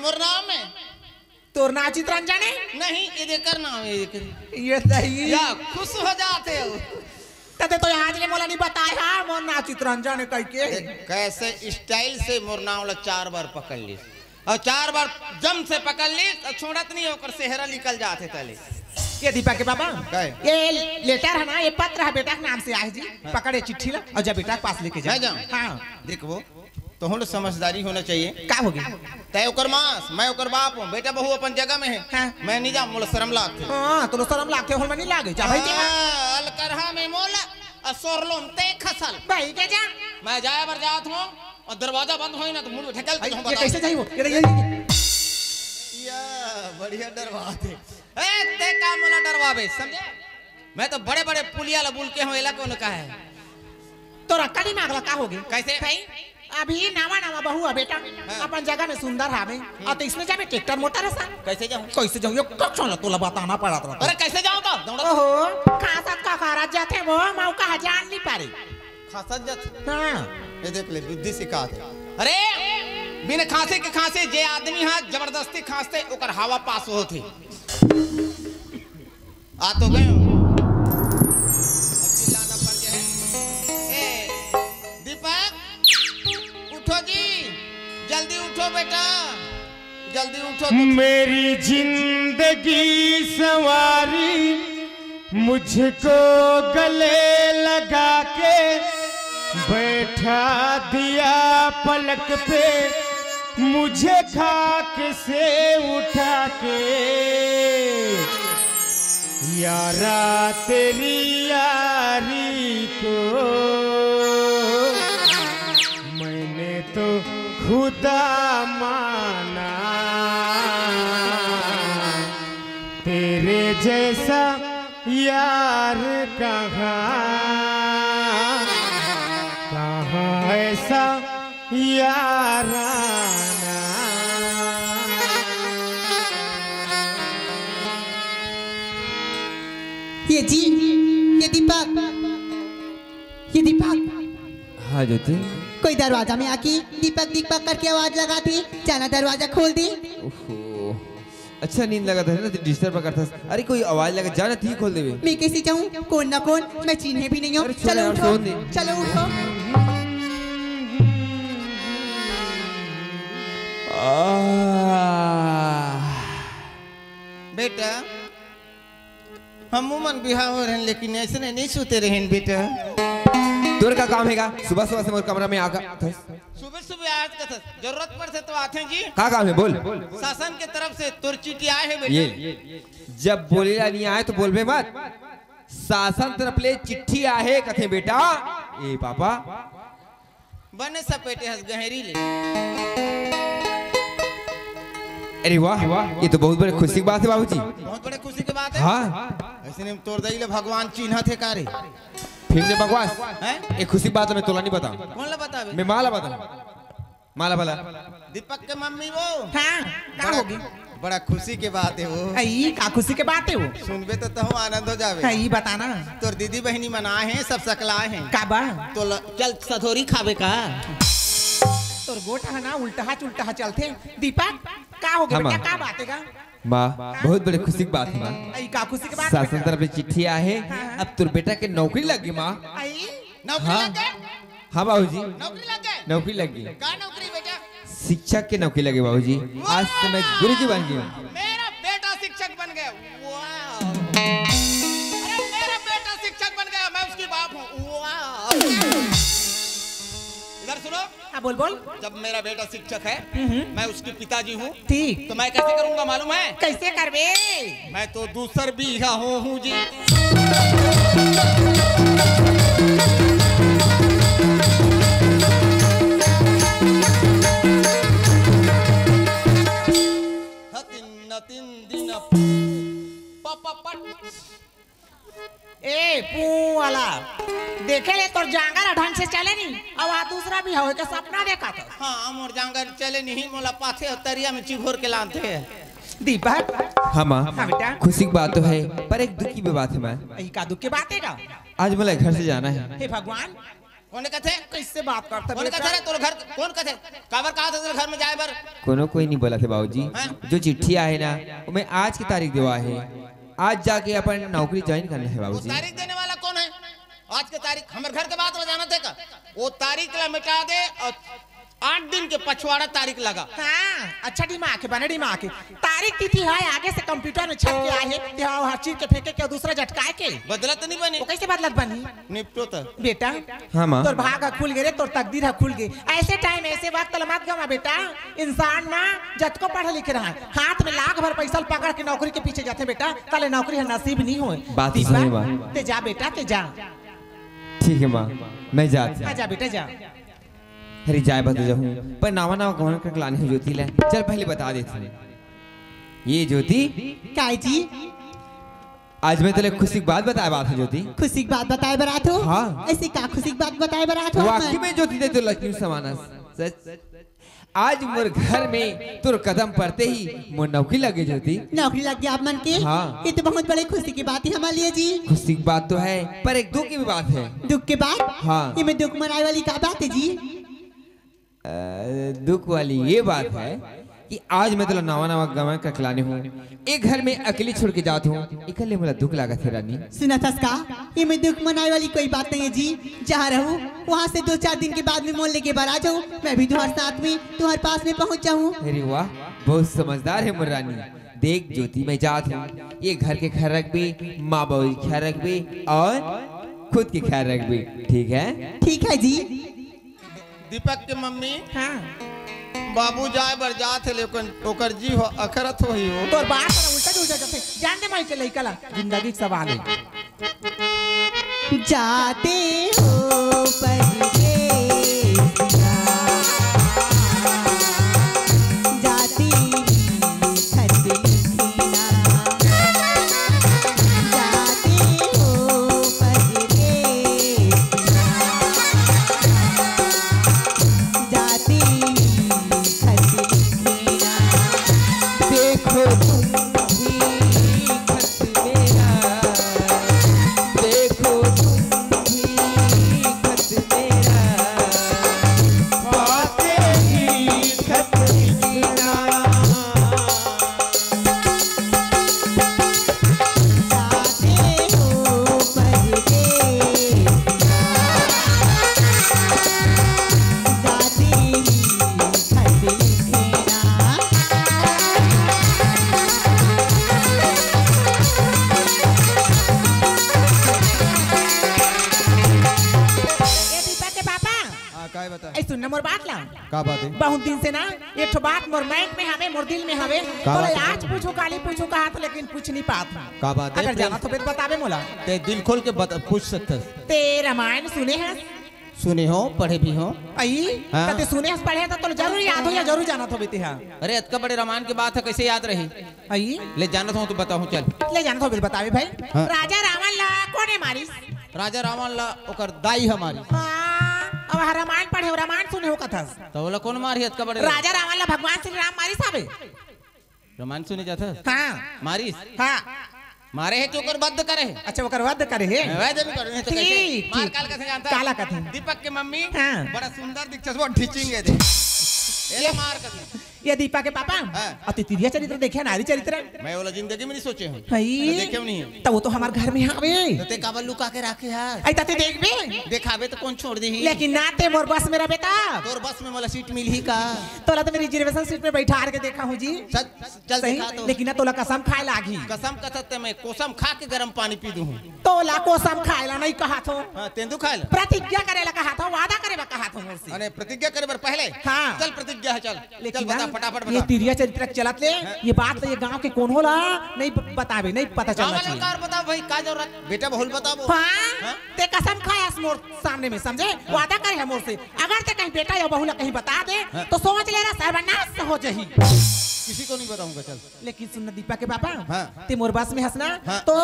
मोर नाम है तोर ना चित्रंजन है नहीं ये देकर नाम ये सही या खुश हो जाते हो तते तो आज ने मोला नहीं बताया मोर ना चित्रंजन है कह के कैसे स्टाइल से मोर नाम 4 बार पकड़ ली और 4 बार जम से पकड़ ली तो छोड़त नहीं होकर सेहरा निकल जाते तले। ये दीपा के बाबा ये लेटर है ना ये पत्र है बेटा के नाम से आए जी पकड़े चिट्ठी ला और जब बेटा के पास लेके जाओ। हाँ देखो तो हम समझदारी होना चाहिए का होगी तय ओकर मास मैं ओकर बाप हूं बेटा बहू अपन जगह में है हाँ। मैं नहीं जा मोला शर्म लागते हां तो शर्म लागते हो नहीं लागे जा भाई अलकरहा में मोला असोरलोम ते खसल भाई के जा मैं जाए बर जात हूं और दरवाजा बंद होई ना तो मुंह ढकल के हम ये कैसे जाई वो ये या बढ़िया डरवाते ए ते का मोला डरवावे समझे मैं तो बड़े-बड़े पुलिया ला बोल के हूं एला कौन का है तो रक्का नहीं मांगला का होगी कैसे भाई अभी नवा बहू है बेटा अपन जगह में सुंदर हावे और तो इसमें जाबे ट्रैक्टर मोटर है सा कैसे जाऊं ये कब चला तोला बताना पड़ा था अरे कैसे जाऊं तो दौड़ा ओहो खासत का खारा जाते वो मैं का जान नहीं पारी खासत जात हां ये देख ले बुद्धि सिखाते अरे बिन खांसे के खांसे जे आदमी हां जबरदस्ती खांसते ओकर हवा पास होती आ तो गए चिल्लाना पड़ गया है ए दीपक उठो जी जल्दी उठो बेटा जल्दी उठो तो। मेरी जिंदगी सवारी मुझको गले लगा के बैठा दिया पलक पे मुझे खाक से उठा के यारा तेरी यारी को मैंने तो खुदा माना तेरे जैसा यार कहाँ ऐसा याराना। ये जी ये दीपक हाँ ज्योति कोई दरवाजा में आके दीपक दीपक करके आवाज लगाती जाना दरवाजा खोल दी। अच्छा नींद लगा था ना डिस्टर्ब करता। अरे कोई आवाज लगा जाना ठीक खोल देवे। मैं कैसे जाऊँ कौन ना कौन मैं चिन्हे भी नहीं हूँ। चलो उठो चलो उठो। बेटा हम मन बिहार हो रहे लेकिन ऐसे नहीं सोते रहे बेटा। तोर का काम हैगा सुबह सुबह से मोर कमरा में आकर सुबह सुबह आज का जरूरत पड़ते तो आते हैं जी। का काम है बोल। शासन के तरफ से तोर चिट्ठी आए है बेटा। ये जब बोलेला नहीं आए तो बोलबे मत। शासन तरफ ले चिट्ठी आए कथे बेटा। ए पापा बने सपेटे हंस गहरी ले। अरे वाह ये तो बहुत बड़ी खुशी की बात है बाबूजी। बहुत बड़े खुशी की बात है। हाँ ऐसे नहीं तोड़ दई ले भगवान चिन्ह थे कारे फिर से बकवास हैं। एक खुशी बात है मैं तोला नहीं बता। कौन ला बतावे मैं माला बता माला भला दीपक के मम्मी वो हां का होगी बड़ा खुशी की बात है वो। आई का खुशी की बात है वो सुनबे तो तुम आनंद हो जावे। आई बताना तोर दीदी बहनी मनाए हैं सब सकलाए हैं का बा तो चल सधोरी खावे का तोर गोटा ना उल्टा चलते दीपक का हो गया बेटा का बात है का माँ बहुत बड़ी खुशी की बात है माँ। आई का खुशी की बात शासन तरफ से चिट्ठी आए है अब तुर बेटा के नौकरी लगी माँ। आई नौकरी लग गए। हाँ बाबूजी नौकरी लग गए। नौकरी लगी। का नौकरी बेटा शिक्षक की नौकरी लगी बाबूजी। आज से मैं गुरुजी बन गया। मेरा बेटा शिक्षक बन गया। वाह अरे मेरा बेटा शिक्षक बन गया मैं उसकी बाप हूँ। वाह इधर सुनो। हाँ बोल जब मेरा बेटा शिक्षक है मैं उसके पिताजी हूँ ठीक तो मैं कैसे करूँगा मालूम है। कैसे करबे मैं तो दूसर बीघा हूँ जी। ए पू वाला देखे ले तोर जांगर ढंग से चले नहीं अब आ दूसरा भी हो के सपना देखा था। हाँ मोर जांगर चले नहीं मोला पाथे और तरिया में चिघोर के लाते हैं। दीपक हाँ माँ हाँ बेटा खुशी की बात तो है पर एक दुख की भी बात है माँ। ई का दुख की बात है का आज मुझे घर से जाना है। हे भगवान कौन कहते कैसे बात करता कौन कहते रे तोर घर कौन कहते काबर कहा था घर में जाए बर कोनो कोई नहीं बोला थे बाबूजी। जो चिट्ठी आहे ना वो मैं आज की तारीख देवा है, आज जाके अपन नौकरी ज्वाइन करना है बाबूजी। तारीख देने वाला कौन है? आज के तारीख हमारे घर के बात बजाना थे का वो तारीख ला मिटा दे और 8 दिन के पछवाड़ा तारीख लगा। हाँ, अच्छा दिमाग है, बने दिमाग है। तारीख तिथि है आगे से कंप्यूटर में छप के आए हैं, हर चीज के फेंके के दूसरा झटकाए के बदला तो नहीं बनी। वो कैसे बदलत बनी? निपटो तो बेटा। हाँ माँ। तोर भाग खुल गए, तोर तकदीर खुल गई। ऐसे टाइम ऐसे वक्त मत गवा बेटा। इंसान ना जत को पढ़ लिख रहा है, हाथ में लाख भर पैसा पकड़ के नौकरी के पीछे जाते बेटा, कल नौकरी है नसीब नहीं हो। बात सही माँ। ते जा बेटा, ते जा। ठीक है माँ, मैं जाता। जा बेटा जा। अरे जाए बता जाऊँ पर नावा नावा कौन कर लाने हो ज्योति ले, चल पहले बता देती। ये ज्योति काय जी आज मैं तेरे खुशी की बात बताया बात है ज्योति। खुशी की बात बताए बरात हो? हाँ। ऐसी का खुशी की बात बताए बरात हो? वाकई में ज्योति दे तो लक्ष्मी समाना सच। आज मोर घर में तोर कदम पड़ते ही मोर नौकरी लगे ज्योति। नौकरी लग गया आप मन के? हाँ। ये तो बहुत बड़ी खुशी की बात है हमारे लिए जी। खुशी की बात तो है पर एक दुख की भी बात है। दुख के बाद? हाँ। ये में दुख मनाए वाली का बात है जी? दुख वाली ये बात है कि आज मैं तो नवा नवा गवा का खिलाने हूँ, एक घर में अकेले छोड़ के जाता हूँ, इकल्ले मुझे दुख लगा थे रानी। सुना था इसका? ये में दुख मनाए वाली कोई बात नहीं है जी। जहाँ रहूँ वहाँ से 2-4 दिन के बाद में मोल लेके बाहर आ जाऊँ, मैं भी तुम्हारे साथ में तुम्हारे पास में पहुँच जाऊँ। अरे वाह, बहुत समझदार है मोर रानी। देख ज्योति मैं जात हूँ, ये घर के ख्याल रख भी, माँ बाबू की ख्याल रख भी और खुद के ख्याल रख भी, ठीक है? ठीक है जी। दीपक के मम्मी हाँ। बाबू जाए बर जात है लेकिन ओकर जी हो अखरत हो ही हो। तोर बात ना उल्टा उल्टा जाते जान दे माई के लइका ला जिंदगी के सवाल है। जाते हो परदेसिया, जाती खत लिखना, जाते हो परदेसिया, जाती खत लिखना, देखो तुम भी खत मेरा, देखो तुम भी खत मेरा, पाते ही खत लिखना। जाते हो परदेसिया, जाती खत लिखना। ए दीपा के पापा हां काय बता ए सुन मोर बात ला। का बात है? बहुत दिन से ना एक ठो बात मोर माइंड में हवे, मोर दिल में हवे। का बोले बात है? आज पूछो काली पूछो कहा था लेकिन पूछ नहीं पात। का बात है? अगर जाना तो फिर बतावे मोला। ते दिल खोल के पूछ सकते ते रामायण सुने हैं? सुने हो पढ़े भी हो। आई हाँ। कते सुने हैं पढ़े तो जरूर याद हो या जरूर जाना तो बेटे हां। अरे इतना बड़े रामायण की बात है कैसे याद रही? आई ले जानत हूँ तो बताऊँ चल। ले जाना तो फिर बतावे भाई। हाँ। राजा रावण ला कोने मारी? राजा रावण ला ओकर दाई हमारी। हाँ, अब रामायण पढ़े हो, रामायण सुने हो कथा। तो बोला कौन मारी इतना बड़े? राजा रावण ला भगवान श्री राम मारी साबे। रामायण सुने जाता हाँ मारिस हाँ। मारे है चोकर बद्ध करे है। अच्छा ओकर वध करे है। वैसे भी करे तो कैसे ठीक, मार ठीक। काल कैसे जानता? काला कथे। दीपक के मम्मी हाँ। बड़ा सुंदर दिखता वो ढिचिंगे दे। ये मार कर ये दीपा के पापा हाँ। अति तिरिया चरित्र देखे, नारी चरित्र मैं बोला जिंदगी में नहीं सोचे हूँ हई देखे नहीं है। तो वो तो हमारे घर में आवे। तो ते काबल लुका के रखे यार। आई तते देख बे देखावे तो कौन छोड़ दी? लेकिन नाते मोर बस मेरा बेटा तोर बस में मला सीट मिल ही का? तोला तो मेरी रिजर्वेशन सीट में बैठा के देखा हूँ जी। चल चल सही दिखा तो। लेकिन ना तोला कसम खाए लागी। कसम कसम मैं कोसम खा के गरम पानी पी दूं। तोला कसम खाएला नहीं कहा तो, हाँ तेंदु खा ले। प्रतिज्ञा करेला कहा था, वादा करेला कहा था मुझसे। अरे प्रतिज्ञा करे बर पहले हाँ। चल प्रतिज्ञा है चल। चल लेकिन बता ना, फटाफट ये बता। तिरिया चरित्र चलत ले ये बात तो ये गांव के कौन होला नहीं बतावे, नहीं पता चलना चाहिए। कार बताओ भाई का जरूरत? बेटा बहुल बताओ। हाँ? ते कसम खायास मोर सामने में समझे, वादा करे है मोर से। अगर ते कहीं बेटा या बहू ला कहीं बता दे तो समझ लेना सर्वनाश हो जाही। किसी को नहीं बताऊंगा चल। लेकिन सुन दीपा के पापा हाँ। ते मोर बस में हंसना हाँ। तो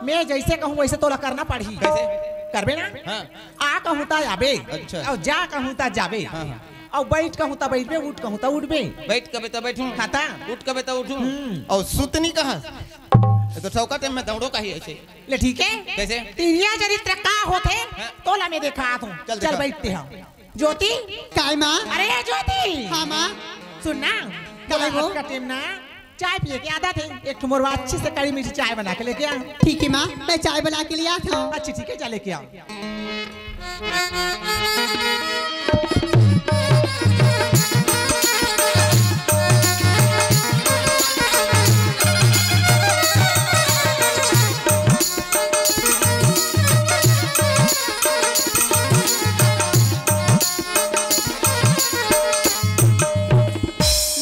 मैं जैसे कहूँ वैसे तोला करना पड़ी। कैसे? करबे ना? हाँ। आ कहूँ ता आबे अच्छा। और जा कहूँ ता जाबे हाँ, हाँ। और बैठ कहूँ ता बैठबे, उठ कहूँ ता उठबे। बैठ कबे तो बैठूं, खाता उठ कबे तो उठूं और सुतनी कहा तो चौका टाइम में दौड़ो कही ऐसे ले ठीक है कैसे तिरिया चरित्र का होते तोला में देखा हूँ चल चल दिखा। बैठते हम ज्योति काय माँ अरे ज्योति हाँ माँ सुनना क्या है वो? का टाइम ना चाय पिए की आदत है एक मोरवा अच्छी से कड़ी मीठी चाय बना के लेके आ ठीक है माँ मैं चाय बना के लिए आता हूँ। अच्छी ठीक है जा लेके आओ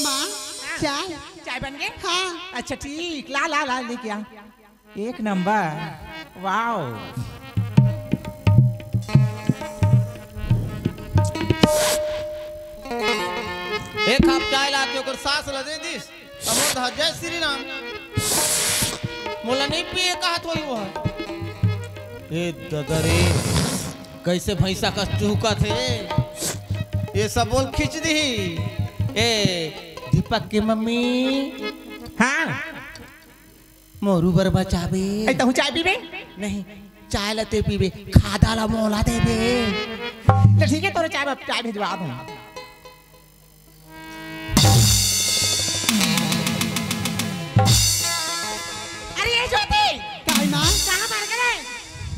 माँ चाय चाय बन गए हाँ अच्छा ठीक ला ला ला लेके आ एक नंबर वाओ एक कप चाय ला के ओकर सास ल दे दिस अमर ध जय श्री राम मोला नहीं पिए कहत होई वो ए ददरे कैसे भैंसा का चूका थे ये सब बोल खींच दी ए दीपक की मम्मी हाँ मोरू बर बचाबे ऐ तहु चाय पीबे नहीं चाय लते पीबे खादा ला मोला देबे तो ठीक है तोरे चाय भिजवा दूं अरे ये ज्योति काय माँ कहाँ मर गए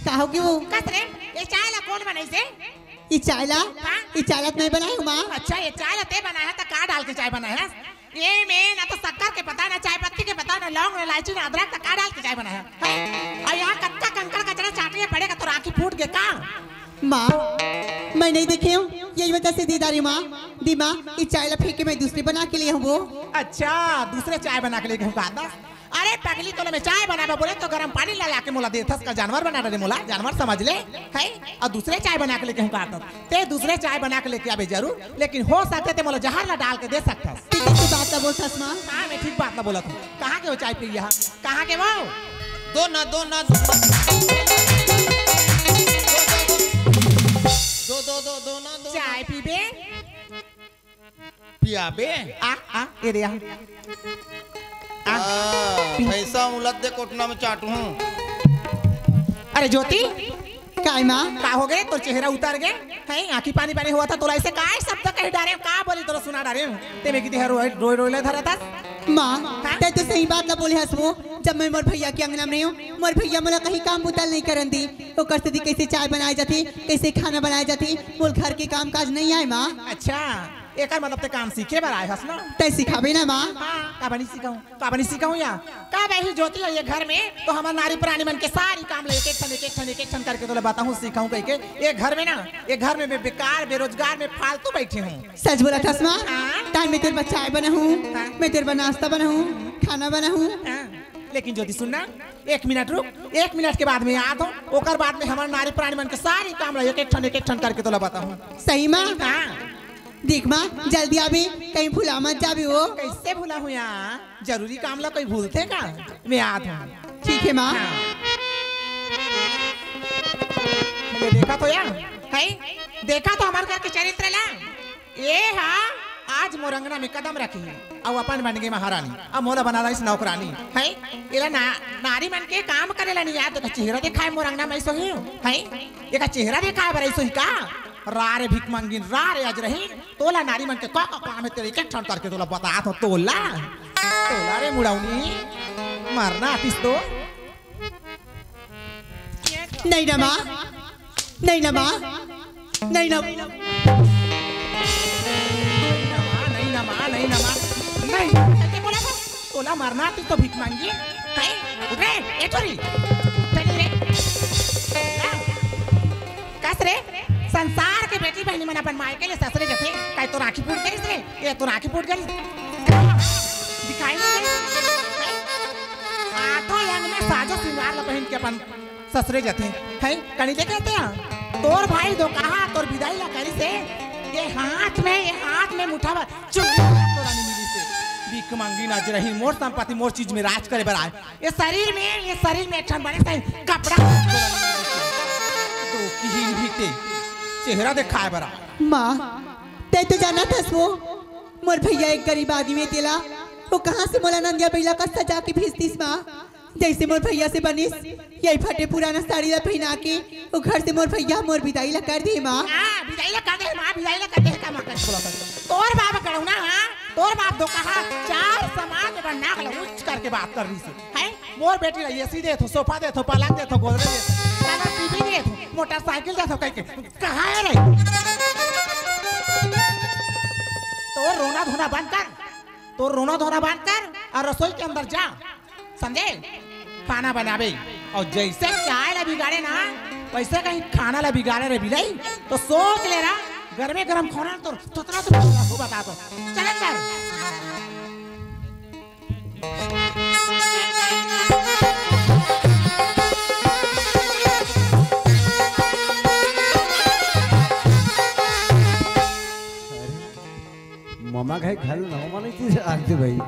कहो कि वो कसरे ये चाय ला कौन बनाई से ये चाय ला ये चाय ला मैं बनाई हूँ माँ। अच्छा ये चाय ला ते बनाया तो का डाल के चाय बनाया है ये में ना तो शक्कर के पता ना चाय पत्ती के पता ना लौंग ना इलायची ना अदरक तो का डाल के चाय बनाया है और यहाँ कच्चा कंकड़ कचरा चाटने पड़ेगा तो राखी फूट गए का माँ मैं नहीं देखे हूँ यही वजह से दीदारी माँ दी माँ ये चाय ला फेंक के मैं दूसरी बना के लिए हूँ वो। अच्छा दूसरे चाय बना के लेके हम कहा था अरे पगली तो मैं चाय बनाबा बोले तो गर्म पानी ला के मोला देथस का जानवर बना रहे मोला जानवर समझ ले है और दूसरे चाय बना के लेके हम कहा ते दूसरे चाय बना के लेके आबे जरूर लेकिन हो सकते ते मोला जहर ला डाल के दे सकता ठीक है तू बात ना बोल सस माँ। हाँ मैं ठीक बात ना बोला तू कहाँ के वो चाय पी यहाँ कहाँ के वो दो ना दो ना दो चाय पीबे पियाबे आ ये रे पैसा उलट दे कोटना में चाटू हूँ अरे ज्योति काय माँ का हो गए तो चेहरा उतर गए है आंखी पानी पानी हुआ था तो ऐसे का शब्द कह डारे का बोली तो सुना डारे ते में कितने रोई रोई धरा था माँ ते तो सही बात ना बोले हस वो जब मैं मोर भैया के अंगना में नहीं हूँ मोर भैया मोला कहीं काम बुतल नहीं करन दी वो करते थी कैसे चाय बनाई जाती कैसे खाना बनाई जाती बोल घर के काम काज नहीं आए माँ। अच्छा एक मतलब ते काम सीखे बार आए हस ना ते सिखाबे ना माँ। का बनी सिखाऊं या का भाई ज्योति है ये घर में तो हमारे नारी प्राणी मन के सारी काम ले एक एक ठन करके तो बताऊं सिखाऊं कह के ये घर में ना ये घर में मैं बेकार बेरोजगार में फालतू बैठी हूँ सच बोला था माँ। हाँ। तान मैं तेरे पर चाय बना हूँ मैं तेरे पर नाश्ता बना हूँ खाना बना हूँ। लेकिन ज्योति सुनना एक मिनट रुक एक मिनट के बाद में याद हो ओकर बाद में हमारे नारी प्राणी मन के सारी काम ले एक एक ठन करके तो बताऊं सही माँ। हाँ देख माँ जल्दी आबी कहीं भूला मत जाबी वो। कैसे भूला हूँ यहाँ जरूरी काम ला कोई भूलते का मैं याद हूँ ठीक है माँ। ये देखा तो यार है देखा तो हमारे घर के चरित्र ला ये हाँ आज मोरंगना में कदम रखी है अब अपन बन गई महारानी अब मोला बना रहा इस नौकरानी है इला नारी मन के काम करे ला नहीं यार तो चेहरा दिखाए मोरंगना में ऐसा ही है ये का चेहरा दिखाए बर ऐसा ही का रारे भिक मंगिन रारे आज रही तोला नारी मन के का काम है तेरे एक ठन करके तोला बता तो तोला रे मुड़ाउनी मरना आतिस तो नहीं ना माँ नहीं ना माँ नहीं ना नहीं ऐसे बोला था तोला मरना आतिस तो भिक मंगी है उठ रे ए छोरी चली रे कस रे संसार के बेटी बहनी मन अपन मायके ले ससुरे जथे काय तो राखी फूट करिस रे ये तो राखी फूट गई दिखाई नहीं गई आठो यंग में साजो सिंगार ल पहन के अपन ससुरे जथे है कनी देखे हैं तोर भाई दो कहा तोर विदाई ला करी से ये हाथ में मुठावा चुप तोरा नहीं मिली से भीख मांगी नाच रही मोर संपत्ति मोर चीज में राज करे बराए ये शरीर में ठन बने से कपड़ा तो किहिन भीते चेहरा दिखाए बरा माँ ते तो जाना था वो मोर भैया एक गरीब आदमी तेला वो कहाँ से मोला नंदिया बैला का सजा के भेजतीस माँ जैसे मोर भैया से बनिस यही फटे पुराना साड़ी ला पहना के वो घर से मोर भैया मोर विदाई ला कर दी माँ। हां विदाई ला कर दे मां, विदाई ला कर दे का मकर बोला तोर बाप करो ना। हां तोर बाप दो कहा चार समाज में नाक ला उच्च करके बात कर रही से है। मोर बेटी ला एसी दे तो सोफा दे तो पलंग दे तो गोदरेज दे साला टीवी दे तो मोटरसाइकिल दे तो कह के कहां है रे। तो रोना धोना बंद कर, तो रोना धोना बंद कर और रसोई के अंदर जा, समझे? खाना बनावे और जैसे चाय ला बिगाड़े ना वैसे कहीं खाना ला बिगाड़े रे बिलाई तो सोच ले रहा घर में गरम खाना तो तुतना तो बता दो। चले चल मामा का घर ना माने थी आरती भाई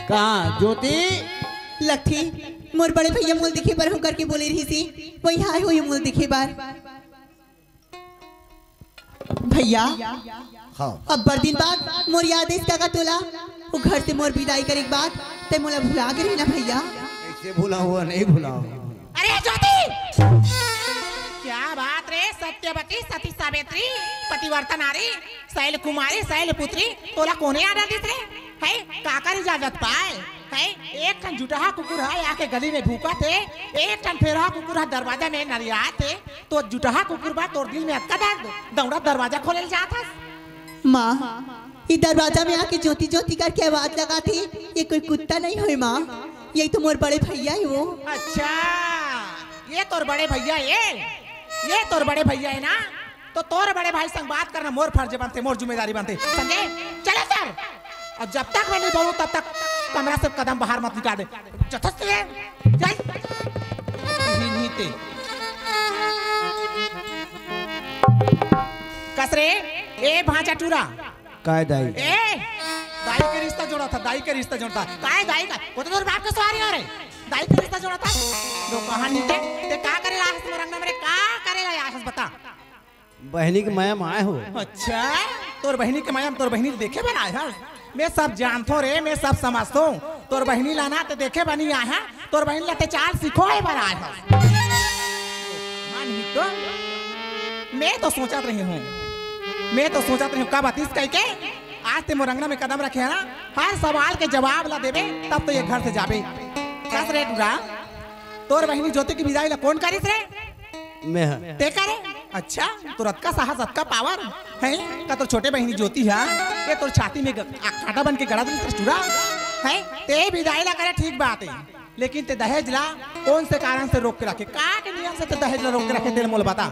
कहाँ ज्योति लखी मोर बड़े भैया मोल दिखे बार हम करके बोले रही थी वही आए हुए मोल दिखे बार भैया। हाँ अब बड़ दिन बाद मोर याद है इसका का तोला वो घर से मोर विदाई करे के बाद ते मोला भुला गए ना भैया। ऐसे भूला हुआ नहीं भूला हुआ। अरे ज्योति क्या बात रे, सत्यवती सती सावित्री पतिवर्ता नारी शैल कुमारी शैल पुत्री तोला कोने आ डाली रे है काकर इजाजत पाए है। एक ठन जुटहा कुकुर है आके गली में भूखा थे, एक ठन फेरहा कुकुर है दरवाजा में नरिया थे तो जुटहा कुकुर बा तोर दिल में अटका दर्द दौड़ा दरवाजा खोले जाता माँ। ये दरवाजा में आके ज्योति ज्योति करके आवाज लगा थी ये कोई कुत्ता नहीं हुई माँ, यही तो मोर बड़े भैया ही वो। अच्छा ये तोर बड़े भैया ये तोर बड़े भैया है ना, तो तोर बड़े भाई संग बात करना मोर फर्ज बनते मोर जिम्मेदारी बनते समझे। चले सर और जब तक मैं नहीं बोलूं तब तक कमरा से कदम बाहर मत निकाल दे। चथस्त है नीते कसरे ए भांचा टूरा काय दाई ए दाई के रिश्ता जोड़ा था, दाई के रिश्ता जोड़ा था काय दाई का वो तो तोर बाप के सवारी हो रे दाई के रिश्ता जोड़ा था तो कहानी के ते का करेला आस रंगना मेरे का करेला आस बता। बहनी के माया में आए हो। अच्छा तोर बहनी के माया में तोर बहनी देखे बनाए है मैं सब जानतो रे, मैं सब समझतो तोर बहनी लाना ते देखे बनी आया है तोर बहनी लाते चाल सीखो है बना है मानी तो मैं तो सोचत रही हूँ का बातिस कह के आज ते मोरंगना में कदम रखे है ना हर सवाल के जवाब ला देवे तब तो ये घर से जाबे। कस रे टूरा तोर बहनी ज्योति की विदाई ला कौन करिस रे? मैं ते करे। अच्छा तुरंत का साहस अतका पावर है का तो छोटे बहनी ज्योति है ये तो छाती में कांटा बन के गड़ा दे चूड़ा है ते विदाई ला करे ठीक बात है लेकिन ते दहेज ला कौन से कारण से रोक के रखे का के नियम से ते दहेज ला रोक के रखे तेरे मोल बता।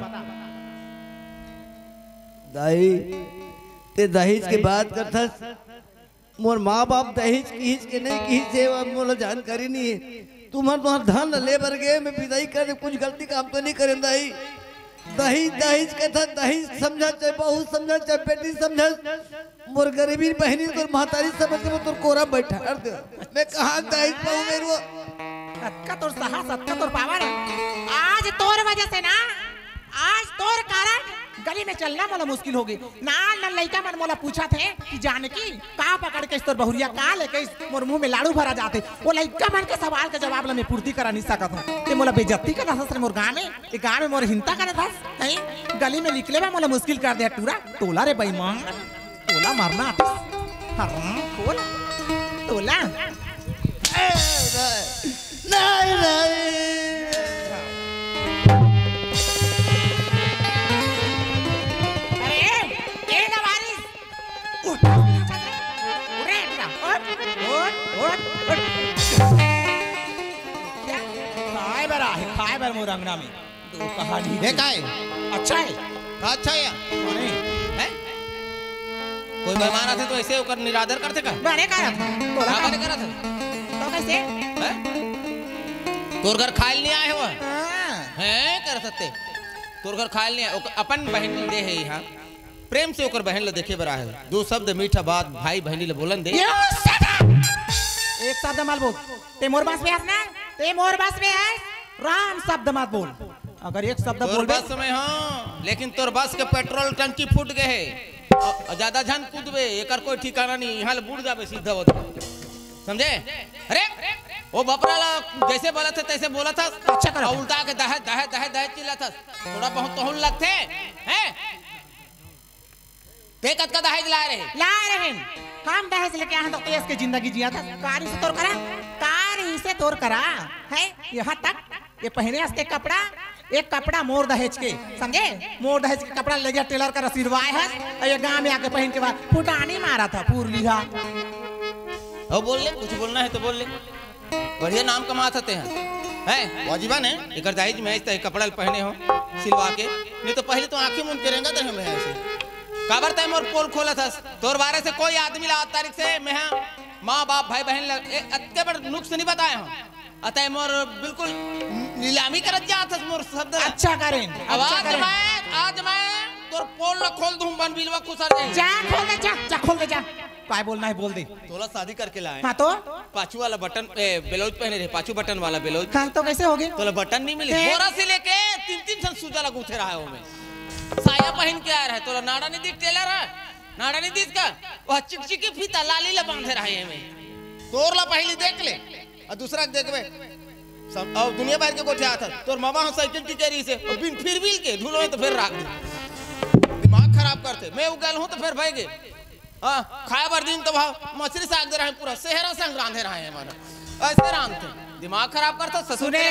दाई ते दहेज के बात करता मोर माँ बाप दहेज कीज के नहीं कीज से मोला जानकारी नहीं है। तुम्हारा धन ले बर गए मैं विदाई कर कुछ गलती काम तो नहीं करें दाई। दहेज दहेज कहता दहेज समझा चाहे बहू समझा चाहे बेटी समझा मोर गरीबी बहनी तो महतारी समझ के तोर कोरा बैठा मैं कहाँ दहेज पाऊँ मेरे अक्का तोर साहस अक्का तोर पावर आज तोर वजह से ना आज तोर कारण गली में चलना मोला मुश्किल हो गई। नाल लड़का मन मोला पूछा थे कि जानकी का पकड़ के तोर बहुरिया का लेके मोर मुंह में लाड़ू भरा जाते वो लड़का मन के सवाल के जवाब ला मैं पूर्ति करा नहीं सकत हूं ते मोला बेइज्जती करना था मोर गांव में ये गांव में मोर हिंता करे था नहीं गली में निकले बा मोला मुश्किल कर दे टूरा तोला रे बेईमान तोला मारना आतिस हराम खोल तोला नहीं नहीं मोरंगना में दो कहानी देखा है। अच्छा है अच्छा है है कोई मेहमान आते तो ऐसे होकर निरादर करते का बने करा था क्या बने करा था तो कैसे तोर घर खाइल नहीं आए हो हां हैं कर सकते तोर घर खाइल नहीं आए अपन बहन दे है यहाँ प्रेम से होकर बहन ले देखे बरा है दो शब्द मीठा बात भाई बहनी ले बोलन दे एक शब्द माल बोल ते मोर बास में हंसना ते मोर बास में है राम शब्द मत बोल अगर एक शब्द बोल बस में हां लेकिन तोर बस के पेट्रोल टंकी फूट गए है ज्यादा झन कूदबे एकर कोई ठिकाना नहीं यहाँ ले बुड़ जाबे सीधा होत समझे। अरे वो बपरा जैसे बोला था तैसे बोला था। अच्छा करो। उल्टा के दहे दहे दहे दहे चिल्ला था। थोड़ा बहुत तो लगते हैं ते कत का दहेज ला रहे काम दहेज लेके आए तो तेज के जिंदगी जिया था। कारी से तोड़ करा, कारी से तोड़ करा है यहाँ तक। ये पहने हंसते कपड़ा, एक कपड़ा मोर दहेज के, समझे? मोर दहेज के कपड़ा ले गया टेलर का रसीदवाए है और ये गांव में आके पहन के बाद फुटानी मारा था पूर्लिहा। और बोल ले, कुछ बोलना है तो बोल ले। बढ़िया नाम कमा सकते हैं वाजिबा ने एक दहेज में ऐसे कपड़ा पहने हो सिलवा के, नहीं तो पहले तो आंखें मुंद करेंगे तो हमें ऐसे काबर टाइम और पोल खोला था। तोर बारे से कोई आदमी ला तारीख से मैं माँ बाप भाई बहन अत्ते बड़ नुक्स नहीं बताए हो। अतः मोर बिल्कुल नीलामी करत जात मोर शब्द। अच्छा करें, आज मैं तोर पोल न खोल दूं बन बिलवा खुसर जाए। जा खोल दे, जा खोल दे, जा काय बोलना है बोल दे। तोला शादी करके लाए। हाँ तो पाछू वाला बटन ब्लाउज पहने रहे, पाछू बटन वाला ब्लाउज। हाँ तो कैसे हो गए? तोला बटन नहीं मिली, बोरा से लेके 3-3 सन सूजा लगूथे रहा है वो में। साया पहन के आ रहा है, तोला नाड़ा नहीं दिख टेलर है, नाड़ा नहीं दिख का वह चिकचिकी फीता लाली ला बांधे रहा है में। तोर ला पहली देख ले और दूसरा देखबे सब और दुनिया भर के कोठे आता। तोर मामा हम साइकिल की कैरी से और बिन फिर बिल के धुलो तो फिर राख दे, दिमाग खराब करते। मैं उगल हूं तो फिर भाई गे हां खाए बार दिन तो भाव मछली साग दे रहा है, पूरा शहरा संग रांधे रहा है हमारा, ऐसे रांधते दिमाग खराब करता। ससुर सुने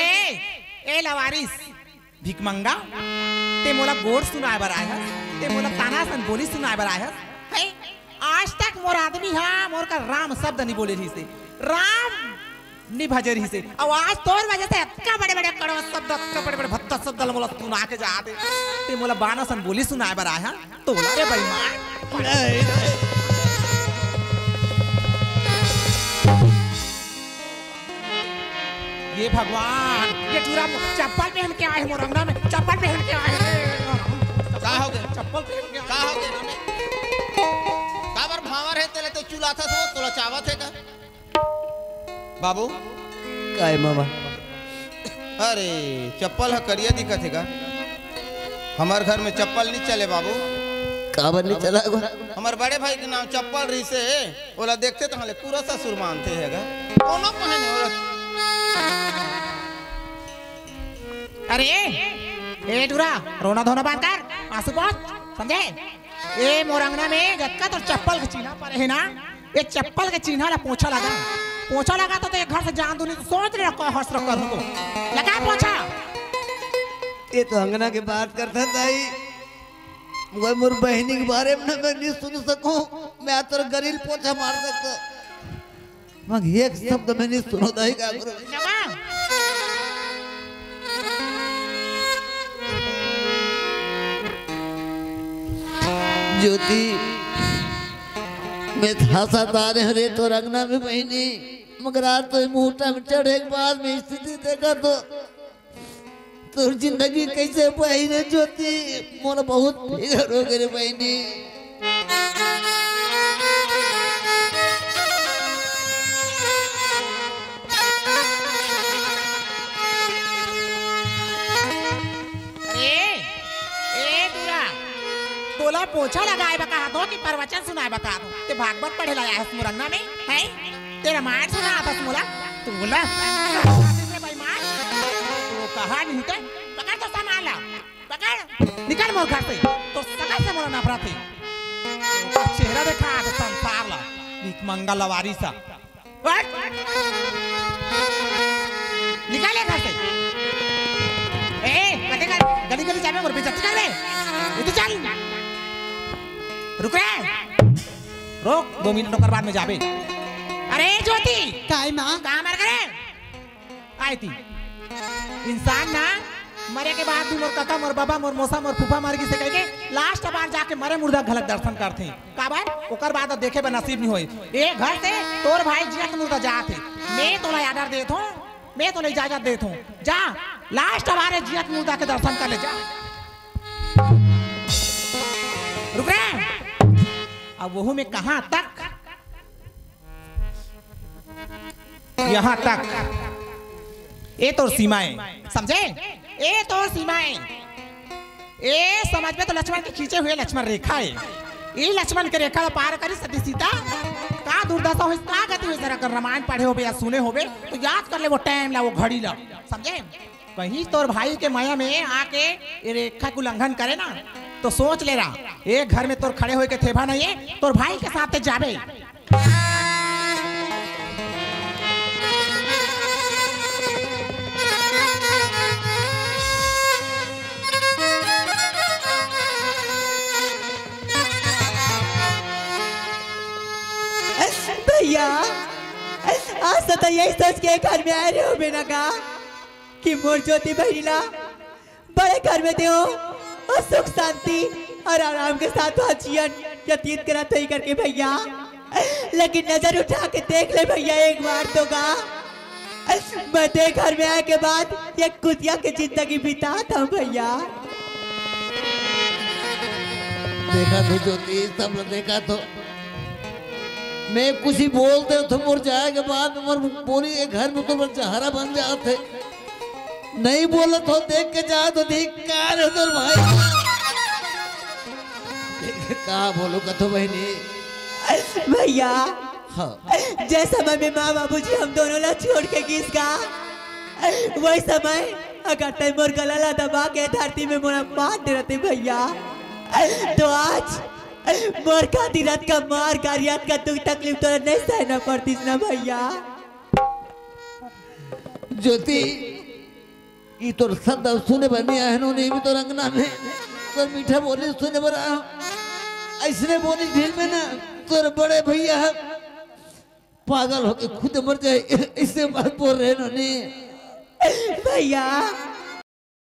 ए लवारिस भिकमंगा, ते मोला गोर सुनाए बर आए है, ते मोला ताना सन बोली सुनाए बर आए है। आज तक मोर आदमी हां मोर का राम शब्द नहीं बोले रही से, राम नहीं भजे रही से। अब आज तोर वजह से इतना बड़े बड़े कड़वा शब्द, इतना बड़े बड़े भत्ता शब्द मोला सुना के जा दे। ते मोला बाना सन बोली सुनाए बर आए है तो बोला रे बेईमान। ये भगवान, ये पूरा चप्पल पहन के आए मोर अंगना में, चप्पल पहन के आए हैं। का हो गए चप्पल पहन के का हो गए हमें का बार भावर है तेरे तो चूल्हा था तो तोला चावत है का बाबू काय मामा? अरे चप्पल है करिया दिखत है का? हमारे घर में चप्पल नहीं चले बाबू। काबर नहीं चला गो? हमारे बड़े भाई के नाम चप्पल रही से बोला देखते तो हले पूरा ससुर मानते है का कोनो पहने औरत। अरे ए डूरा रोना धोना बात कर, आंसू पहुंच, समझे? ए मोर अंगना में जत्का तो चप्पल के चिन्ह पर है ना, ये चप्पल के चिन्ह ला पोछा लगा, पोछा लगा तो एक घर से जान दूनी तो सोच रहे को हंस रख कर तो लगा पोछा। ये तो अंगना के बात करता ताई, वो मोर बहनी के बारे में मैं नहीं सुन सकूं, मैं तो गरिल पोछा मार सकता मग एक शब्द मैं नहीं सुनो ताई का नवा ज्योति मैं थासा तारे रे तो रंगना में बहनी, मगर आज तो मुहूर्ता में चढ़े के बाद में स्थिति देखा तो तोर जिंदगी कैसे बही रे ज्योति, मोला बहुत फिकर हो गए बहनी। तोला पोछा लगाए बका दो कि प्रवचन सुनाए बका दो, ते भागवत पढ़े लाया है मुरंगा में है, ते रामायण सुना था मोला तू बोला बेईमान। तो कहा नहीं थे पकड़ तो सामान ला, पकड़ निकल मोर घर से, तो सगा से मोला नफरत है। तो चेहरा देखा तो संसार ला भिकमंगा लवारी सा निकाले घर से। ए कटे कर गली गली जावे मोर बेइज्जती कर बे, तू चल रुक रे, रोक 2 मिनट कर बाद में जाबे। अरे ज्योति काय माँ कहाँ मर गए? आई थी इंसान ना मरे के बाद भी मोर काका मोर बाबा मोर मौसा मोर फूफा मर गई से कह के लास्ट बार जाके मरे मुर्दा घलक दर्शन करते का बार ओकर बाद देखे बे नसीब नहीं होई। ए घर से तोर भाई जियत मुर्दा जाते, मैं तोला आर्डर देत हूं, मैं तोला इजाजत देत हूं, जा लास्ट बार जियत मुर्दा के दर्शन कर ले जा। रुक रे, अब वो में कहां तक? यहां तक, ये तो सीमाएं, समझे? ये तो सीमाएं, ये समझ में तो लक्ष्मण के खींचे हुए लक्ष्मण रेखा है, ये लक्ष्मण के रेखा पार करी सती सीता का दुर्दशा हो का गति हुई जरा कर रामायण पढ़े होबे या सुने होबे तो याद कर ले वो टाइम ला वो घड़ी ला समझे। कहीं तोर भाई के माया में आके ये रेखा को उल्लंघन करे ना तो सोच ले रहा एक घर में तोर खड़े होए के थेभा नहीं है तोर भाई के साथ जाबे। भैया आज तो यही सोच के घर में आए रहे हो बेना का कि मोर ज्योति बहिला बड़े घर में हो और सुख शांति और आराम के साथ जीवन व्यतीत करा तो ही करके भैया। लेकिन नजर उठा के देख ले भैया एक बार तो का मैं देख घर में आए के बाद ये कुतिया की जिंदगी बिता था भैया। देखा तो ज्योति सब ने देखा तो मैं कुछ ही बोलते तो मोर जाए के बाद मोर बोली एक घर में तो मोर चेहरा बन जाते नहीं बोला तो देख के जा तो धिक्कार है तोर भाई कहा बोलो कथो बहनी भैया। हाँ जैसे समय में माँ बाबूजी हम दोनों ला छोड़ के किस का वही समय अगर तय मोर गला ला दबा के धरती में मोरा मार दे रहते भैया तो आज मोर का दिरत का मार कारियात का दुख तकलीफ तो नहीं सहना पड़ती ना भैया। ज्योति ये तो शब्द सुने बनी आए नहीं भी तो रंगना में तो मीठा बोली सुने बरा ऐसने बोली ढील में ना तोर बड़े भैया पागल होके खुद मर जाए इससे बात बोल रहे नहीं भैया।